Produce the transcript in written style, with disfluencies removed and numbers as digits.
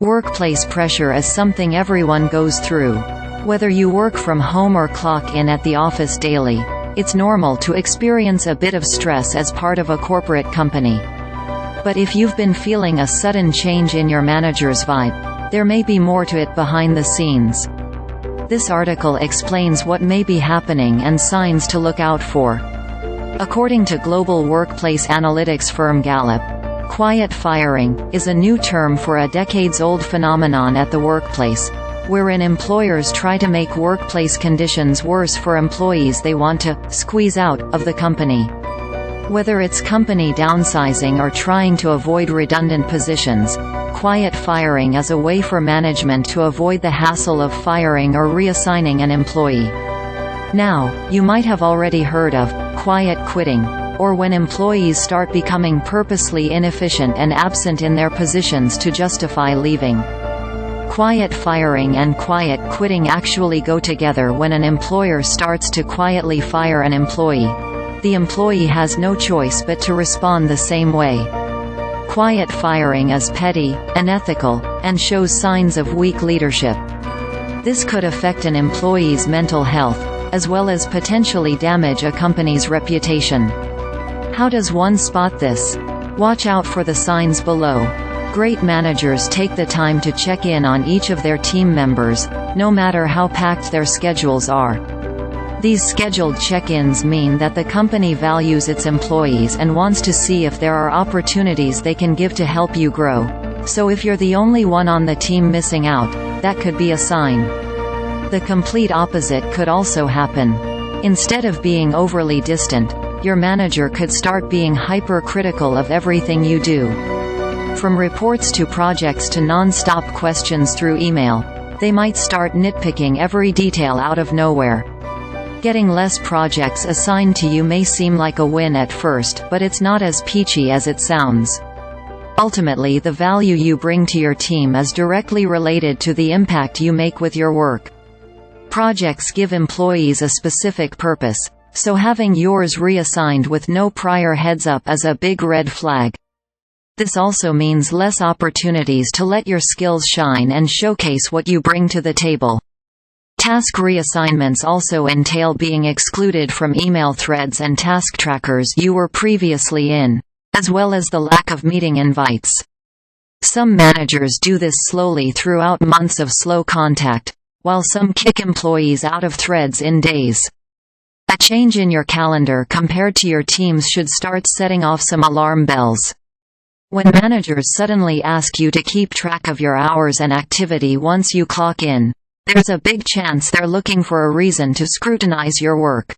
Workplace pressure is something everyone goes through. Whether you work from home or clock in at the office daily, it's normal to experience a bit of stress as part of a corporate company. But if you've been feeling a sudden change in your manager's vibe, there may be more to it behind the scenes. This article explains what may be happening and signs to look out for. According to global workplace analytics firm Gallup, quiet firing is a new term for a decades-old phenomenon at the workplace, wherein employers try to make workplace conditions worse for employees they want to squeeze out of the company. Whether it's company downsizing or trying to avoid redundant positions, quiet firing is a way for management to avoid the hassle of firing or reassigning an employee. Now, you might have already heard of quiet quitting, or when employees start becoming purposely inefficient and absent in their positions to justify leaving. Quiet firing and quiet quitting actually go together. When an employer starts to quietly fire an employee, the employee has no choice but to respond the same way. Quiet firing is petty, unethical, and shows signs of weak leadership. This could affect an employee's mental health, as well as potentially damage a company's reputation. How does one spot this? Watch out for the signs below. Great managers take the time to check in on each of their team members, no matter how packed their schedules are. These scheduled check-ins mean that the company values its employees and wants to see if there are opportunities they can give to help you grow. So if you're the only one on the team missing out, that could be a sign. The complete opposite could also happen. Instead of being overly distant, your manager could start being hypercritical of everything you do. From reports to projects to non-stop questions through email, they might start nitpicking every detail out of nowhere. Getting less projects assigned to you may seem like a win at first, but it's not as peachy as it sounds. Ultimately, the value you bring to your team is directly related to the impact you make with your work. Projects give employees a specific purpose, so having yours reassigned with no prior heads-up is a big red flag. This also means less opportunities to let your skills shine and showcase what you bring to the table. Task reassignments also entail being excluded from email threads and task trackers you were previously in, as well as the lack of meeting invites. Some managers do this slowly throughout months of slow contact, while some kick employees out of threads in days. A change in your calendar compared to your team's should start setting off some alarm bells. When managers suddenly ask you to keep track of your hours and activity once you clock in, there's a big chance they're looking for a reason to scrutinize your work.